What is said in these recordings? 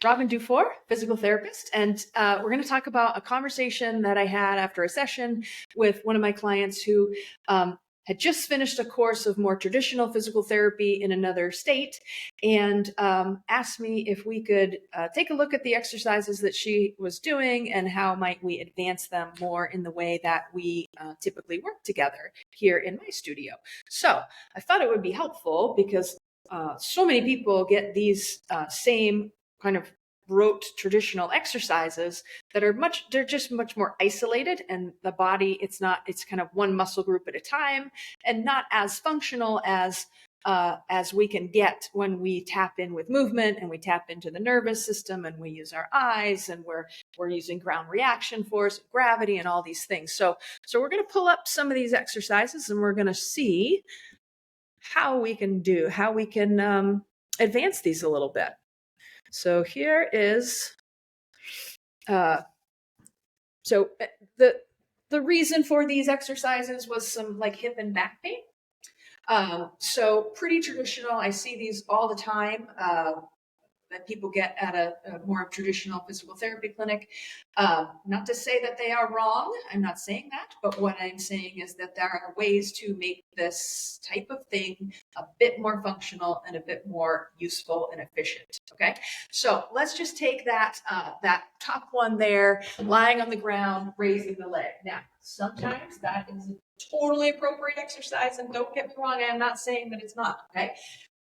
Robin Dufour, physical therapist, and we're going to talk about a conversation that I had after a session with one of my clients who had just finished a course of more traditional physical therapy in another state, and asked me if we could take a look at the exercises that she was doing and how might we advance them more in the way that we typically work together here in my studio. So I thought it would be helpful because so many people get these same kind of rote traditional exercises that are they're just much more isolated, and the body, it's kind of one muscle group at a time and not as functional as we can get when we tap in with movement and we tap into the nervous system and we use our eyes and we're using ground reaction force, gravity, and all these things. So we're going to pull up some of these exercises and we're going to see how we can advance these a little bit. So here is, the reason for these exercises was some like hip and back pain. So pretty traditional. I see these all the time that people get at a more traditional physical therapy clinic. Not to say that they are wrong. I'm not saying that, but what I'm saying is that there are ways to make this type of thing a bit more functional and a bit more useful and efficient. Okay, so let's just take that top one there, lying on the ground, raising the leg. Now, sometimes that is a totally appropriate exercise, and don't get me wrong, I'm not saying that it's not. Okay.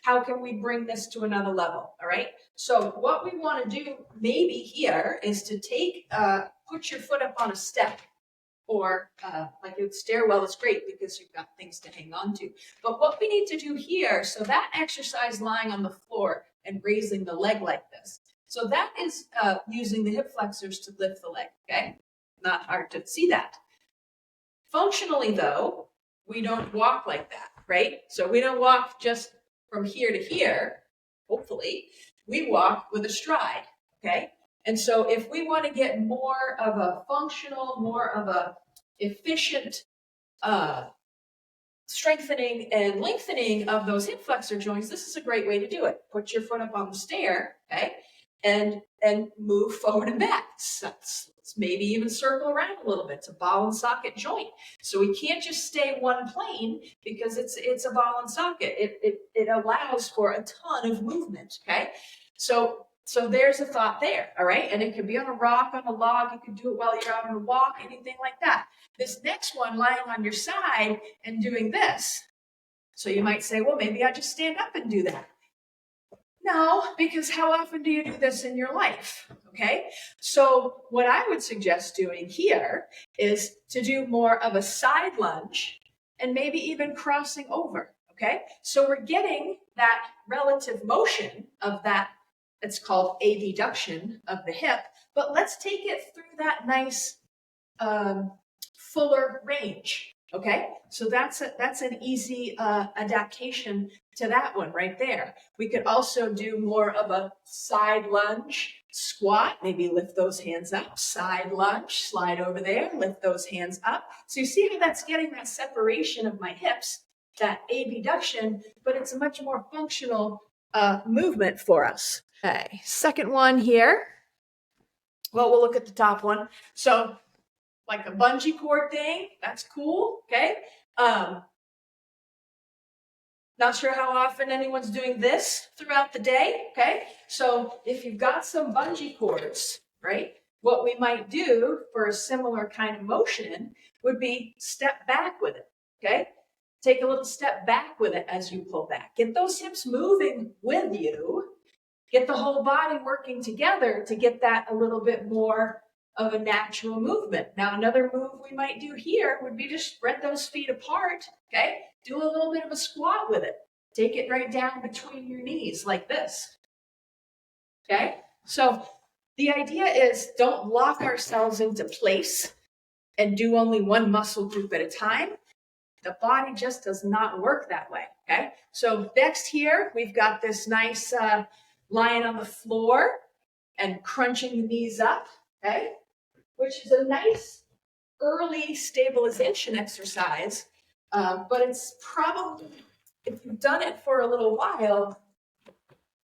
How can we bring this to another level? All right. So what we want to do maybe here is to put your foot up on a step, or like a stairwell is great because you've got things to hang on to. But what we need to do here, so that exercise lying on the floor and raising the leg like this. So that is using the hip flexors to lift the leg. Okay. Not hard to see that. Functionally though, we don't walk like that, right? So we don't walk just from here to here, hopefully, we walk with a stride, okay? And so if we want to get more of a functional, more of a efficient strengthening and lengthening of those hip flexor joints, this is a great way to do it. Put your foot up on the stair, okay? And move forward and back. Let's maybe even circle around a little bit. It's a ball and socket joint. So we can't just stay one plane because it's a ball and socket. It allows for a ton of movement, okay? So there's a thought there, all right? And it could be on a rock, on a log. You could do it while you're out on a walk, anything like that. This next one, lying on your side and doing this. So you might say, well, maybe I just stand up and do that. No, because how often do you do this in your life? Okay, so what I would suggest doing here is to do more of a side lunge and maybe even crossing over. Okay, so we're getting that relative motion of that. It's called abduction of the hip, but let's take it through that nice fuller range. Okay, so that's an easy adaptation to that one right there. We could also do more of a side lunge, squat, maybe lift those hands up, side lunge, slide over there, lift those hands up. So you see how that's getting that separation of my hips, that abduction, but it's a much more functional movement for us. Okay, second one here. Well, we'll look at the top one. So like a bungee cord thing, that's cool, okay? Not sure how often anyone's doing this throughout the day, okay? So if you've got some bungee cords, right, what we might do for a similar kind of motion would be step back with it, okay? Take a little step back with it as you pull back. Get those hips moving with you. Get the whole body working together to get that a little bit more of a natural movement. Now, another move we might do here would be to spread those feet apart, okay? Do a little bit of a squat with it. Take it right down between your knees like this, okay? So the idea is don't lock ourselves into place and do only one muscle group at a time. The body just does not work that way, okay? So next here, we've got this nice lying on the floor and crunching the knees up, okay? Which is a nice early stabilization exercise, but it's probably, if you've done it for a little while,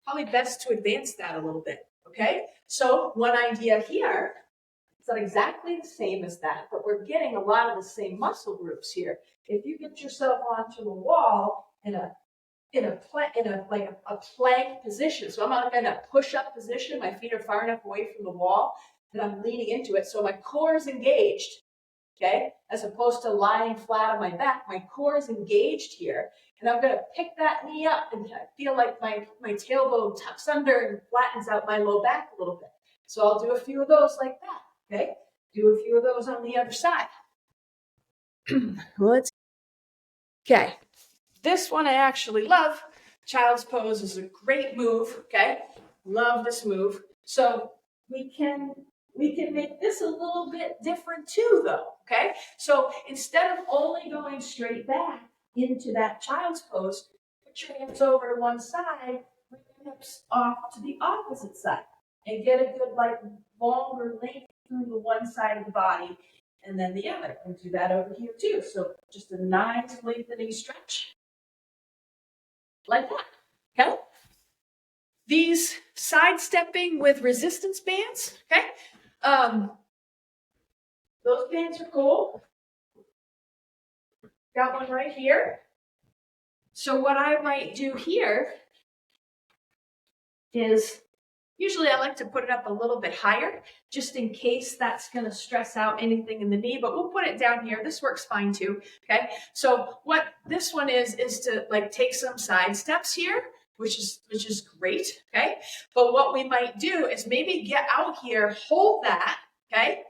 probably best to advance that a little bit, okay? So one idea here, it's not exactly the same as that, but we're getting a lot of the same muscle groups here. If you get yourself onto a wall in a plank position, so I'm not in a push-up position, my feet are far enough away from the wall that I'm leaning into it, so my core is engaged, okay? As opposed to lying flat on my back, my core is engaged here, and I'm gonna pick that knee up and I feel like my tailbone tucks under and flattens out my low back a little bit. So I'll do a few of those like that, okay? Do a few of those on the other side. Okay. This one I actually love. Child's pose is a great move, okay? Love this move. So we can make this a little bit different too, though, okay? So instead of only going straight back into that child's pose, put your hands over to one side, bring your hips off to the opposite side, and get a good, like, longer length through the one side of the body, and then the other. And do that over here too. So just a nice lengthening stretch. Like that, okay? These sidestepping with resistance bands, okay? Those bands are cool. Got one right here. So what I might do here is, usually I like to put it up a little bit higher, just in case that's gonna stress out anything in the knee, but we'll put it down here. This works fine too, okay? So what this one is to like take some side steps here, which is great, okay? But what we might do is maybe get out here, hold that, okay?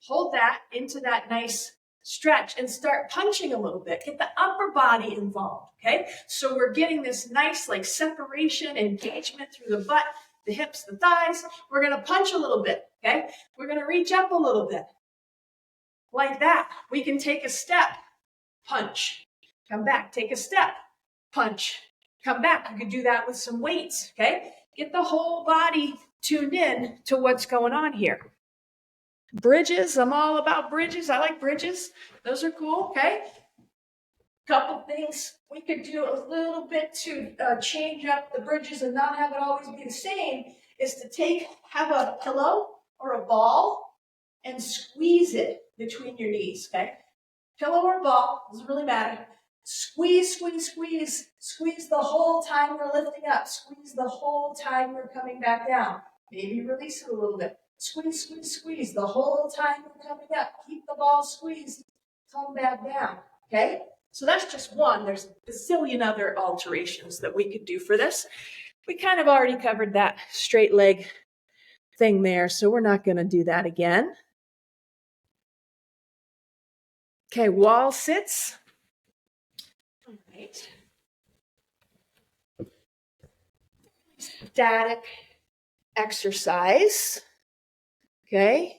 Hold that into that nice stretch and start punching a little bit. Get the upper body involved, okay? So we're getting this nice like separation, engagement through the butt, the hips, the thighs. We're gonna punch a little bit, okay? We're gonna reach up a little bit. Like that. We can take a step, punch, come back, take a step, punch, come back. You can do that with some weights, okay? Get the whole body tuned in to what's going on here. Bridges, I'm all about bridges. I like bridges. Those are cool, okay? Couple things we could do a little bit to change up the bridges and not have it always be the same is to have a pillow or a ball and squeeze it between your knees, okay? Pillow or ball, doesn't really matter. Squeeze, squeeze, squeeze. Squeeze the whole time you're lifting up. Squeeze the whole time you're coming back down. Maybe release it a little bit. Squeeze, squeeze, squeeze the whole time you're coming up. Keep the ball squeezed. Come back down, okay? So that's just one. There's a bazillion other alterations that we could do for this. We kind of already covered that straight leg thing there, so we're not going to do that again. Okay, wall sits. All right. Static exercise. Okay.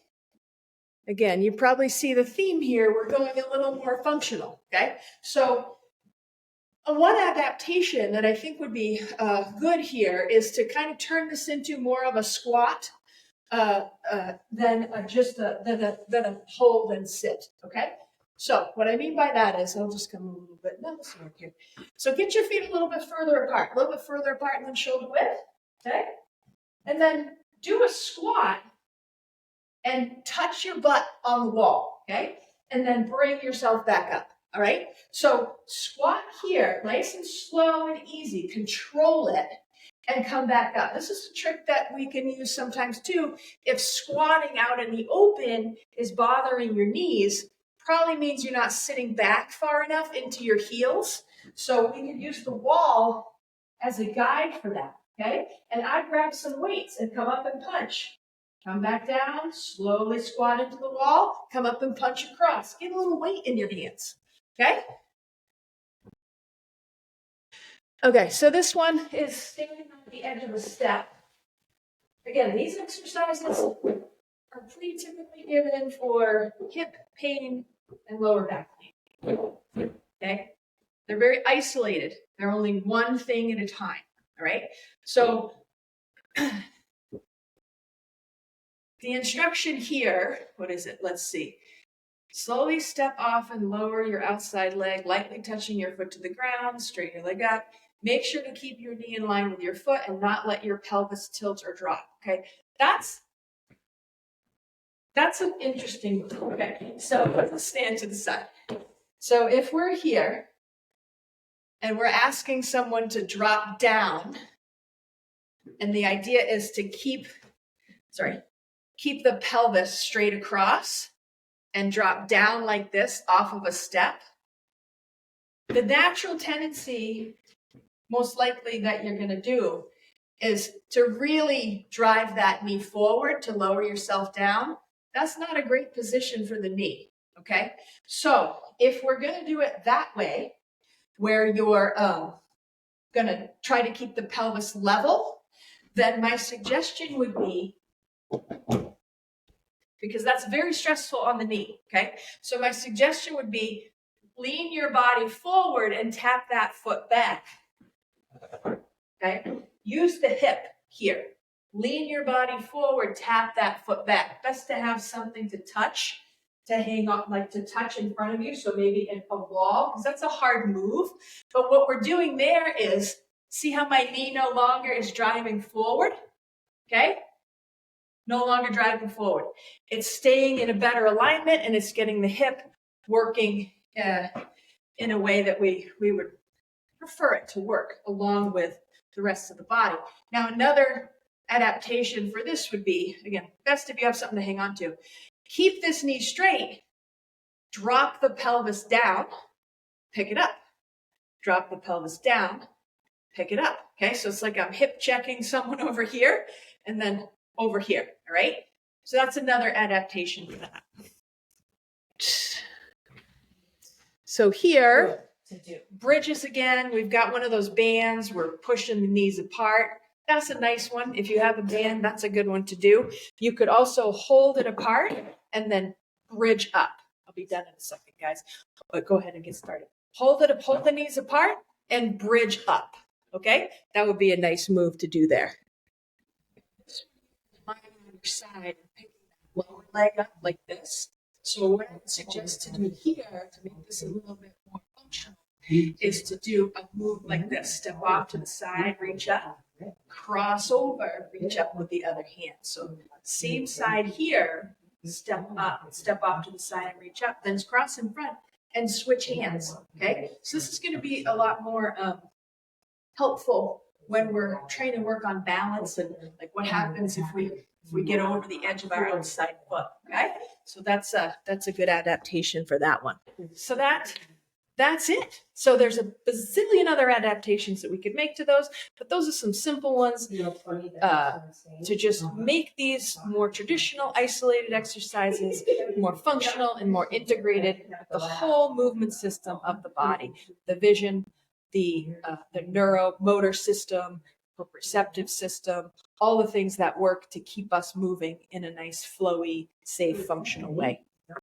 Again, you probably see the theme here. We're going a little more functional. Okay. So one adaptation that I think would be good here is to kind of turn this into more of a squat than a hold and sit. Okay. So what I mean by that is, I'll just come a little bit, no, this one here. So get your feet a little bit further apart and then shoulder width, okay? And then do a squat and touch your butt on the wall, okay? And then bring yourself back up, all right? So squat here, nice and slow and easy, control it, and come back up. This is a trick that we can use sometimes too. If squatting out in the open is bothering your knees, probably means you're not sitting back far enough into your heels. So we can use the wall as a guide for that, okay? And I grab some weights and come up and punch. Come back down, slowly squat into the wall, come up and punch across. Get a little weight in your hands, okay? Okay, so this one is standing on the edge of a step. Again, these exercises are pretty typically given for hip pain and lower back pain, okay? They're very isolated. They're only one thing at a time, all right? So the instruction here, what is it? Let's see. Slowly step off and lower your outside leg, lightly touching your foot to the ground, straighten your leg up. Make sure to keep your knee in line with your foot and not let your pelvis tilt or drop, okay? That's an interesting one. Okay, so let's stand to the side. So if we're here and we're asking someone to drop down, and the idea is to keep the pelvis straight across and drop down like this off of a step, the natural tendency, most likely that you're going to do, is to really drive that knee forward to lower yourself down. That's not a great position for the knee, okay? So if we're going to do it that way, where you're going to try to keep the pelvis level, then my suggestion would be, because that's very stressful on the knee, okay? So my suggestion would be lean your body forward and tap that foot back, okay? Use the hip here. Lean your body forward, tap that foot back. Best to have something to touch, to hang on, like to touch in front of you, so maybe in a wall, because that's a hard move. But what we're doing there is, see how my knee no longer is driving forward, okay? No longer driving forward. It's staying in a better alignment, and it's getting the hip working in a way that we would prefer it to work along with the rest of the body. Now, another adaptation for this would be, again, best if you have something to hang on to. Keep this knee straight, drop the pelvis down, pick it up. Drop the pelvis down, pick it up. Okay, so it's like I'm hip checking someone over here and then over here, all right? So that's another adaptation for that. So here, bridges again, we've got one of those bands, we're pushing the knees apart. That's a nice one. If you have a band, that's a good one to do. You could also hold it apart and then bridge up. I'll be done in a second, guys. But go ahead and get started. Hold the knees apart and bridge up. Okay? That would be a nice move to do there. On your side, picking that lower leg up like this. So what I would suggest to do here to make this a little bit more functional is to do a move like this. Step off to the side, reach up, cross over, reach up with the other hand. So same side here, step up, step off to the side and reach up, then cross in front and switch hands. Okay, so this is going to be a lot more helpful when we're trying to work on balance and like what happens if we get over the edge of our outside foot. Okay, so that's a good adaptation for that one. So that's it. So there's a bazillion other adaptations that we could make to those, but those are some simple ones to just make these more traditional, isolated exercises more functional and more integrated with the whole movement system of the body, the vision, the neuromotor system, proprioceptive system, all the things that work to keep us moving in a nice, flowy, safe, functional way.